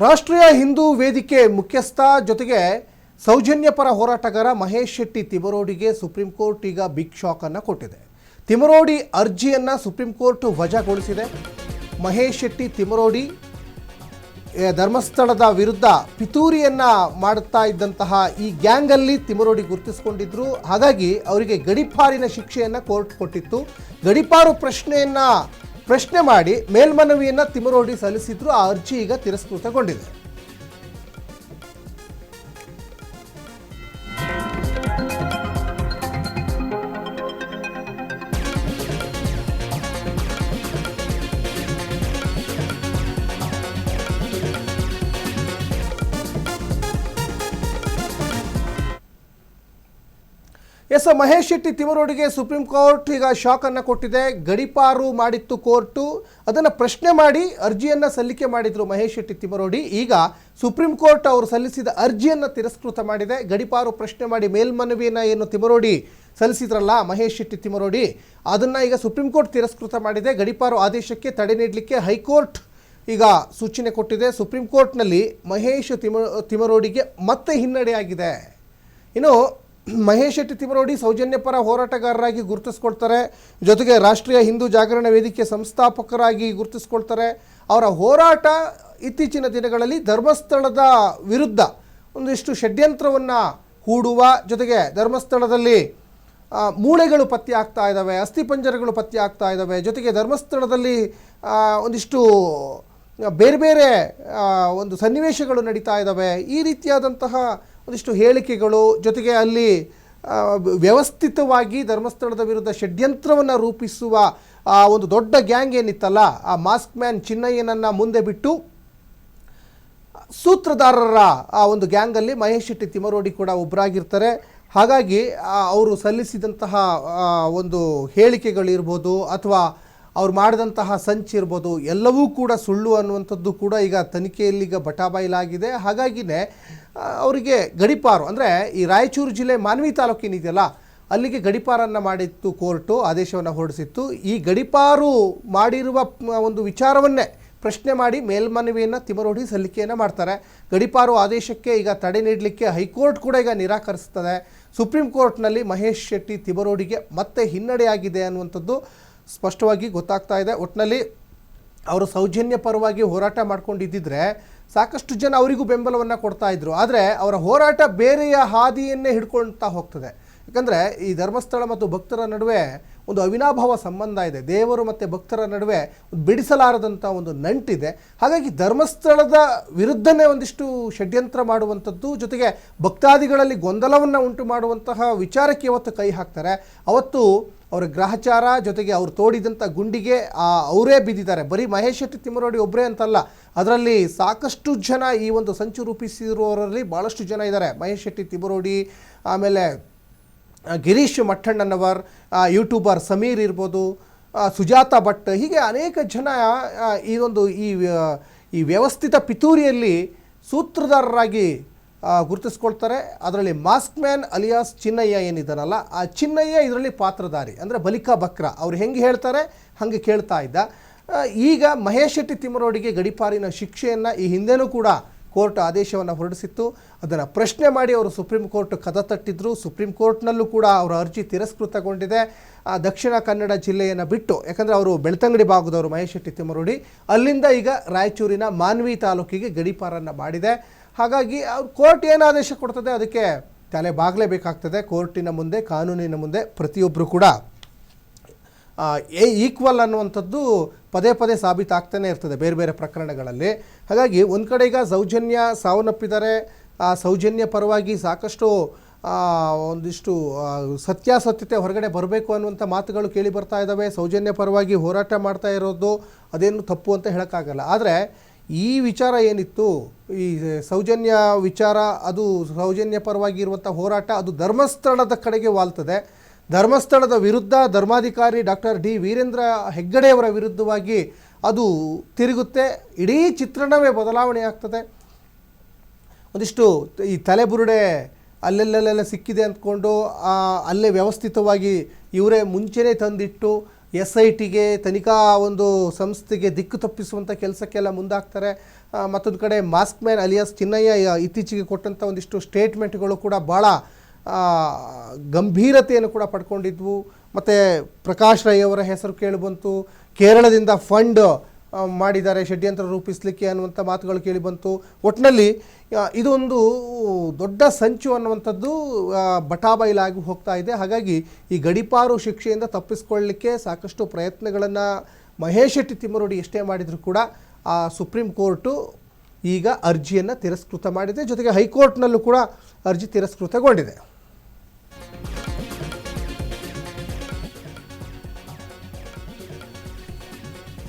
ರಾಷ್ಟ್ರೀಯ ಹಿಂದೂ ವೇದಿಕೆ ಮುಖ್ಯಸ್ಥ ಜೊತೆಗೆ ಸೌಜನ್ಯ ಪರ ಹೋರಾಟಗಾರ ಮಹೇಶ್ ಶೆಟ್ಟಿ ತಿಮರೋಡಿಗೆ ಸುಪ್ರೀಂ ಕೋರ್ಟ್ ಈಗ ಬಿಗ್ ಶಾಕ್ ಅನ್ನು ಕೊಟ್ಟಿದೆ. ತಿಮರೋಡಿ ಅರ್ಜಿಯನ್ನು ಸುಪ್ರೀಂ ಕೋರ್ಟ್ ವಜಾಗೊಳಿಸಿದೆ. ಮಹೇಶ್ ಶೆಟ್ಟಿ ತಿಮರೋಡಿ ಧರ್ಮಸ್ಥಳದ ವಿರುದ್ಧ ಪಿತೂರಿಯನ್ನು ಮಾಡುತ್ತಾ ಇದ್ದಂತಹ ಈ ಗ್ಯಾಂಗಲ್ಲಿ ತಿಮರೋಡಿ ಗುರುತಿಸಿಕೊಂಡಿದ್ರು. ಹಾಗಾಗಿ ಅವರಿಗೆ ಗಡೀಪಾರಿನ ಶಿಕ್ಷೆಯನ್ನು ಕೋರ್ಟ್ ಕೊಟ್ಟಿತ್ತು. ಗಡೀಪಾರು ಪ್ರಶ್ನೆ ಮಾಡಿ ಮೇಲ್ಮನವಿಯನ್ನು ತಿಮರೋಡಿ ಸಲ್ಲಿಸಿದ್ರು. ಆ ಅರ್ಜಿ ಈಗ ತಿರಸ್ಕೃತಗೊಂಡಿದೆ. ಮಹೇಶ್ ಶೆಟ್ಟಿ ತಿಮರೋಡಿಗೆ ಸುಪ್ರೀಂ ಕೋರ್ಟ್ ಈಗ ಶಾಕ್ ಅನ್ನು ಕೊಟ್ಟಿದೆ. ಗಡೀಪಾರು ಮಾಡಿತ್ತು ಕೋರ್ಟು, ಅದನ್ನು ಪ್ರಶ್ನೆ ಮಾಡಿ ಅರ್ಜಿಯನ್ನು ಸಲ್ಲಿಕೆ ಮಾಡಿದ್ರು ಮಹೇಶ್ ಶೆಟ್ಟಿ ತಿಮರೋಡಿ. ಈಗ ಸುಪ್ರೀಂ ಕೋರ್ಟ್ ಅವರು ಸಲ್ಲಿಸಿದ ಅರ್ಜಿಯನ್ನು ತಿರಸ್ಕೃತ ಮಾಡಿದೆ. ಗಡೀಪಾರು ಪ್ರಶ್ನೆ ಮಾಡಿ ಮೇಲ್ಮನವಿಯನ್ನು ಏನು ತಿಮರೋಡಿ ಸಲ್ಲಿಸಿದ್ರಲ್ಲ ಮಹೇಶ್ ಶೆಟ್ಟಿ ತಿಮರೋಡಿ, ಅದನ್ನು ಈಗ ಸುಪ್ರೀಂ ಕೋರ್ಟ್ ತಿರಸ್ಕೃತ ಮಾಡಿದೆ. ಗಡೀಪಾರು ಆದೇಶಕ್ಕೆ ತಡೆ ನೀಡಲಿಕ್ಕೆ ಹೈಕೋರ್ಟ್ ಈಗ ಸೂಚನೆ ಕೊಟ್ಟಿದೆ. ಸುಪ್ರೀಂ ಕೋರ್ಟ್ನಲ್ಲಿ ಮಹೇಶ್ ತಿಮರೋಡಿಗೆ ಮತ್ತೆ ಹಿನ್ನಡೆಯಾಗಿದೆ. ಇನ್ನು ಮಹೇಶ್ ಶೆಟ್ಟಿ ತಿಮರೋಡಿ ಸೌಜನ್ಯ ಪರ ಹೋರಾಟಗಾರರಾಗಿ ಗುರುತಿಸ್ಕೊಳ್ತಾರೆ. ಜೊತೆಗೆ ರಾಷ್ಟ್ರೀಯ ಹಿಂದೂ ಜಾಗರಣ ವೇದಿಕೆ ಸಂಸ್ಥಾಪಕರಾಗಿ ಗುರುತಿಸ್ಕೊಳ್ತಾರೆ. ಅವರ ಹೋರಾಟ ಇತ್ತೀಚಿನ ದಿನಗಳಲ್ಲಿ ಧರ್ಮಸ್ಥಳದ ವಿರುದ್ಧ ಒಂದಿಷ್ಟು ಷಡ್ಯಂತ್ರವನ್ನು ಹೂಡುವ ಜೊತೆಗೆ ಧರ್ಮಸ್ಥಳದಲ್ಲಿ ಮೂಳೆಗಳು ಪತ್ತೆ ಆಗ್ತಾ ಇದ್ದಾವೆ, ಅಸ್ಥಿಪಂಜರಗಳು ಪತ್ತೆ ಆಗ್ತಾ ಇದ್ದಾವೆ, ಜೊತೆಗೆ ಧರ್ಮಸ್ಥಳದಲ್ಲಿ ಒಂದಿಷ್ಟು ಬೇರೆ ಬೇರೆ ಒಂದು ಸನ್ನಿವೇಶಗಳು ನಡೀತಾ ಇದ್ದಾವೆ. ಈ ರೀತಿಯಾದಂತಹ ಒಂದಿಷ್ಟು ಹೇಳಿಕೆಗಳು, ಜೊತೆಗೆ ಅಲ್ಲಿ ವ್ಯವಸ್ಥಿತವಾಗಿ ಧರ್ಮಸ್ಥಳದ ವಿರುದ್ಧ ಷಡ್ಯಂತ್ರವನ್ನು ರೂಪಿಸುವ ಒಂದು ದೊಡ್ಡ ಗ್ಯಾಂಗ್ ಏನಿತ್ತಲ್ಲ, ಆ ಮಾಸ್ಕ್ ಮ್ಯಾನ್ ಚಿನ್ನಯ್ಯನನ್ನು ಮುಂದೆ ಬಿಟ್ಟು ಸೂತ್ರಧಾರರ ಆ ಒಂದು ಗ್ಯಾಂಗಲ್ಲಿ ಮಹೇಶ್ ಶೆಟ್ಟಿ ತಿಮರೋಡಿ ಕೂಡ ಒಬ್ಬರಾಗಿರ್ತಾರೆ. ಹಾಗಾಗಿ ಅವರು ಸಲ್ಲಿಸಿದಂತಹ ಒಂದು ಹೇಳಿಕೆಗಳಿರ್ಬೋದು ಅಥವಾ ಅವ್ರು ಮಾಡಿದಂತಹ ಸಂಚಿರ್ಬೋದು ಎಲ್ಲವೂ ಕೂಡ ಸುಳ್ಳು ಅನ್ನುವಂಥದ್ದು ಕೂಡ ಈಗ ತನಿಖೆಯಲ್ಲಿ ಈಗ ಬಟಾಬಯಲಾಗಿದೆ. ಹಾಗಾಗಿನೇ ಅವರಿಗೆ ಗಡೀಪಾರು ಅಂದರೆ ಈ ರಾಯಚೂರು ಜಿಲ್ಲೆ ಮಾನ್ವಿ ತಾಲೂಕಿನಿದೆಯಲ್ಲ ಅಲ್ಲಿಗೆ ಗಡೀಪಾರನ್ನು ಮಾಡಿತ್ತು ಕೋರ್ಟು, ಆದೇಶವನ್ನು ಹೊರಡಿಸಿತ್ತು. ಈ ಗಡೀಪಾರು ಮಾಡಿರುವ ಒಂದು ವಿಚಾರವನ್ನೇ ಪ್ರಶ್ನೆ ಮಾಡಿ ಮೇಲ್ಮನವಿಯನ್ನು ತಿಮರೋಡಿ ಸಲ್ಲಿಕೆಯನ್ನು ಮಾಡ್ತಾರೆ. ಗಡೀಪಾರು ಆದೇಶಕ್ಕೆ ಈಗ ತಡೆ ನೀಡಲಿಕ್ಕೆ ಹೈಕೋರ್ಟ್ ಕೂಡ ಈಗ ನಿರಾಕರಿಸ್ತದೆ. ಸುಪ್ರೀಂ ಕೋರ್ಟ್ನಲ್ಲಿ ಮಹೇಶ್ ಶೆಟ್ಟಿ ತಿಮರೋಡಿಗೆ ಮತ್ತೆ ಹಿನ್ನಡೆಯಾಗಿದೆ ಅನ್ನುವಂಥದ್ದು ಸ್ಪಷ್ಟವಾಗಿ ಗೊತ್ತಾಗ್ತಾ ಇದೆ. ಒಟ್ಟಿನಲ್ಲಿ ಅವರು ಸೌಜನ್ಯ ಪರವಾಗಿ ಹೋರಾಟ ಮಾಡ್ಕೊಂಡಿದ್ದಿದ್ರೆ ಸಾಕಷ್ಟು ಜನ ಅವರಿಗೂ ಬೆಂಬಲವನ್ನು ಕೊಡ್ತಾ ಇದ್ರು. ಆದರೆ ಅವರ ಹೋರಾಟ ಬೇರೆಯ ಹಾದಿಯನ್ನೇ ಹಿಡ್ಕೊಳ್ತಾ ಹೋಗ್ತದೆ. ಯಾಕಂದರೆ ಈ ಧರ್ಮಸ್ಥಳ ಮತ್ತು ಭಕ್ತರ ನಡುವೆ ಒಂದು ಅವಿನಾಭಾವ ಸಂಬಂಧ ಇದೆ. ದೇವರು ಮತ್ತು ಭಕ್ತರ ನಡುವೆ ಬಿಡಿಸಲಾರದಂಥ ಒಂದು ನಂಟಿದೆ. ಹಾಗಾಗಿ ಧರ್ಮಸ್ಥಳದ ವಿರುದ್ಧನೇ ಒಂದಿಷ್ಟು ಷಡ್ಯಂತ್ರ ಮಾಡುವಂಥದ್ದು, ಜೊತೆಗೆ ಭಕ್ತಾದಿಗಳಲ್ಲಿ ಗೊಂದಲವನ್ನು ಉಂಟು ಮಾಡುವಂತಹ ವಿಚಾರಕ್ಕೆ ಇವತ್ತು ಕೈ ಹಾಕ್ತಾರೆ. ಅವತ್ತು ಅವರ ಗ್ರಹಚಾರ ಜೊತೆಗೆ ಅವರು ತೋಡಿದಂಥ ಗುಂಡಿಗೆ ಅವರೇ ಬಿದ್ದಿದ್ದಾರೆ. ಬರೀ ಮಹೇಶ್ ಶೆಟ್ಟಿ ತಿಮರೋಡಿ ಒಬ್ಬರೇ ಅಂತಲ್ಲ, ಅದರಲ್ಲಿ ಸಾಕಷ್ಟು ಜನ ಈ ಒಂದು ಸಂಚು ರೂಪಿಸಿರುವವರಲ್ಲಿ ಭಾಳಷ್ಟು ಜನ ಇದ್ದಾರೆ. ಮಹೇಶ್ ಶೆಟ್ಟಿ ತಿಮರೋಡಿ, ಆಮೇಲೆ ಗಿರೀಶ್ ಮಠಣ್ಣನವರ್, ಯೂಟ್ಯೂಬರ್ ಸಮೀರ್ ಇರ್ಬೋದು, ಸುಜಾತ ಭಟ್, ಹೀಗೆ ಅನೇಕ ಜನ ಈ ವ್ಯವಸ್ಥಿತ ಪಿತೂರಿಯಲ್ಲಿ ಸೂತ್ರಧಾರರಾಗಿ ಗುರುತಿಸ್ಕೊಳ್ತಾರೆ. ಅದರಲ್ಲಿ ಮಾಸ್ಕ್ ಮ್ಯಾನ್ ಅಲಿಯಾಸ್ ಚಿನ್ನಯ್ಯ ಏನಿದ್ದಾನಲ್ಲ, ಆ ಚಿನ್ನಯ್ಯ ಇದರಲ್ಲಿ ಪಾತ್ರಧಾರಿ. ಅಂದರೆ ಬಲಿಕಾ ಬಕ್ರ, ಅವ್ರು ಹೆಂಗೆ ಹೇಳ್ತಾರೆ ಹಾಗೆ ಕೇಳ್ತಾ ಇದ್ದ. ಈಗ ಮಹೇಶ್ ಶೆಟ್ಟಿ ತಿಮರೋಡಿಗೆ ಗಡೀಪಾರಿನ ಶಿಕ್ಷೆಯನ್ನು ಈ ಹಿಂದೆನೂ ಕೂಡ ಕೋರ್ಟ್ ಆದೇಶವನ್ನು ಹೊರಡಿಸಿತ್ತು. ಅದನ್ನು ಪ್ರಶ್ನೆ ಮಾಡಿ ಅವರು ಸುಪ್ರೀಂ ಕೋರ್ಟ್ ಕದ ತಟ್ಟಿದ್ರು. ಸುಪ್ರೀಂ ಕೋರ್ಟ್ನಲ್ಲೂ ಕೂಡ ಅವರ ಅರ್ಜಿ ತಿರಸ್ಕೃತಗೊಂಡಿದೆ. ದಕ್ಷಿಣ ಕನ್ನಡ ಜಿಲ್ಲೆಯನ್ನು ಬಿಟ್ಟು, ಯಾಕಂದರೆ ಅವರು ಬೆಳ್ತಂಗಡಿ ಭಾಗದವರು ಮಹೇಶ್ ಶೆಟ್ಟಿ ತಿಮರೋಡಿ, ಅಲ್ಲಿಂದ ಈಗ ರಾಯಚೂರಿನ ಮಾನ್ವಿ ತಾಲೂಕಿಗೆ ಗಡೀಪಾರನ್ನು ಮಾಡಿದೆ. ಹಾಗಾಗಿ ಅವ್ರು ಕೋರ್ಟ್ ಏನು ಆದೇಶ ಕೊಡ್ತದೆ ಅದಕ್ಕೆ ತಲೆ ಬಾಗಲೇಬೇಕಾಗ್ತದೆ. ಕೋರ್ಟಿನ ಮುಂದೆ, ಕಾನೂನಿನ ಮುಂದೆ ಪ್ರತಿಯೊಬ್ಬರು ಕೂಡ ಈಕ್ವಲ್ ಅನ್ನುವಂಥದ್ದು ಪದೇ ಪದೇ ಸಾಬೀತಾಗ್ತಾನೆ ಇರ್ತದೆ ಬೇರೆ ಬೇರೆ ಪ್ರಕರಣಗಳಲ್ಲಿ. ಹಾಗಾಗಿ ಒಂದು ಕಡೆ ಈಗ ಸೌಜನ್ಯ ಸಾವನ್ನಪ್ಪಿದ್ದಾರೆ. ಆ ಸೌಜನ್ಯ ಪರವಾಗಿ ಸಾಕಷ್ಟು ಒಂದಿಷ್ಟು ಸತ್ಯಾಸತ್ಯತೆ ಹೊರಗಡೆ ಬರಬೇಕು ಅನ್ನುವಂಥ ಮಾತುಗಳು ಕೇಳಿ ಬರ್ತಾ ಇದ್ದಾವೆ. ಸೌಜನ್ಯ ಪರವಾಗಿ ಹೋರಾಟ ಮಾಡ್ತಾ ಇರೋದು ಅದೇನು ತಪ್ಪು ಅಂತ ಹೇಳೋಕ್ಕಾಗಲ್ಲ. ಆದರೆ ಈ ವಿಚಾರ ಏನಿತ್ತು, ಈ ಸೌಜನ್ಯ ವಿಚಾರ, ಅದು ಸೌಜನ್ಯ ಪರವಾಗಿ ಇರುವಂಥ ಹೋರಾಟ ಅದು ಧರ್ಮಸ್ಥಳದ ಕಡೆಗೆ ವಾಲ್ತದೆ. ಧರ್ಮಸ್ಥಳದ ವಿರುದ್ಧ ಧರ್ಮಾಧಿಕಾರಿ ಡಾಕ್ಟರ್ ಡಿ ವೀರೇಂದ್ರ ಹೆಗ್ಗಡೆಯವರ ವಿರುದ್ಧವಾಗಿ ಅದು ತಿರುಗುತ್ತೆ. ಇಡೀ ಚಿತ್ರಣವೇ ಬದಲಾವಣೆ ಆಗ್ತದೆ. ಒಂದಿಷ್ಟು ಈ ತಲೆಬುರುಡೆ ಅಲ್ಲೆಲ್ಲೆಲ್ಲ ಸಿಕ್ಕಿದೆ ಅಂದ್ಕೊಂಡು ಅಲ್ಲೇ ವ್ಯವಸ್ಥಿತವಾಗಿ ಇವರೇ ಮುಂಚೆನೇ ತಂದಿಟ್ಟು SITಗೆ ತನಿಖಾ ಒಂದು ಸಂಸ್ಥೆಗೆ ದಿಕ್ಕು ತಪ್ಪಿಸುವಂಥ ಕೆಲಸಕ್ಕೆಲ್ಲ ಮುಂದಾಗ್ತಾರೆ. ಮತ್ತೊಂದು ಕಡೆ ಮಾಸ್ಕ್ ಮ್ಯಾನ್ ಅಲಿಯಾಸ್ ಚಿನ್ನಯ್ಯ ಇತ್ತೀಚೆಗೆ ಕೊಟ್ಟಂಥ ಒಂದಿಷ್ಟು ಸ್ಟೇಟ್ಮೆಂಟ್ಗಳು ಕೂಡ ಭಾಳ ಗಂಭೀರತೆಯನ್ನು ಕೂಡ ಪಡ್ಕೊಂಡಿದ್ವು. ಮತ್ತು ಪ್ರಕಾಶ್ ರೈ ಅವರ ಹೆಸರು ಕೇಳಿಬಂತು. ಕೇರಳದಿಂದ ಫಂಡ್ ಮಾಡಿದ್ದಾರೆ ಷಡ್ಯಂತ್ರ ರೂಪಿಸಲಿಕ್ಕೆ ಅನ್ನುವಂಥ ಮಾತುಗಳು ಕೇಳಿಬಂತು. ಒಟ್ಟಿನಲ್ಲಿ ಇದೊಂದು ದೊಡ್ಡ ಸಂಚು ಅನ್ನುವಂಥದ್ದು ಬಟಾಬೈಲಾಗಿ ಹೋಗ್ತಾ ಇದೆ. ಹಾಗಾಗಿ ಈ ಗಡೀಪಾರು ಶಿಕ್ಷೆಯಿಂದ ತಪ್ಪಿಸ್ಕೊಳ್ಳಲಿಕ್ಕೆ ಸಾಕಷ್ಟು ಪ್ರಯತ್ನಗಳನ್ನು ಮಹೇಶ್ ಶೆಟ್ಟಿ ತಿಮ್ಮರೋಡಿ ಎಷ್ಟೇ ಮಾಡಿದರೂ ಕೂಡ ಸುಪ್ರೀಂ ಕೋರ್ಟು ಈಗ ಅರ್ಜಿಯನ್ನು ತಿರಸ್ಕೃತ ಮಾಡಿದೆ. ಜೊತೆಗೆ ಹೈಕೋರ್ಟ್ನಲ್ಲೂ ಕೂಡ ಅರ್ಜಿ ತಿರಸ್ಕೃತಗೊಂಡಿದೆ.